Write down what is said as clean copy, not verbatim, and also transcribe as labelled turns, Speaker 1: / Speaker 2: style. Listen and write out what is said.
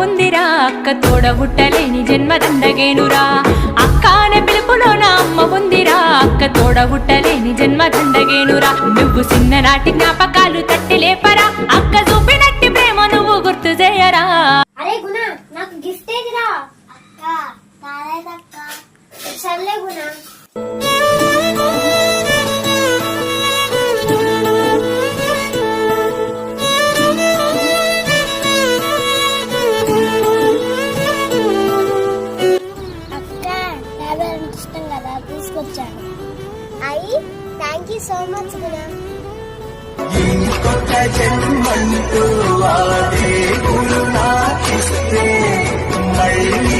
Speaker 1: ఉందిరా అక్క తోడ బుట్టలేని జన్మ దండగేనురా అక్క అనే పిలుపులో నా అమ్మ ఉందిరా అక్క తోడ బుట్టలేని జన్మ దండగేనురా నువ్వు చిన్ననాటి జ్ఞాపకాలు తట్టి లేపరా అక్క చూపినట్టి ప్రేమ నువ్వు గుర్తు చేయరా.
Speaker 2: అరే గుణ నాకు గిఫ్ట్ ఏదిరా అక్క తాలేదక్క సర్లే గుణ తీసుకొచ్చాను. అయ్యి థ్యాంక్ యూ సో మచ్ గుణ. ఇంకొక జన్మంటూ ఆడే గురు నాకిస్తే మళ్ళీ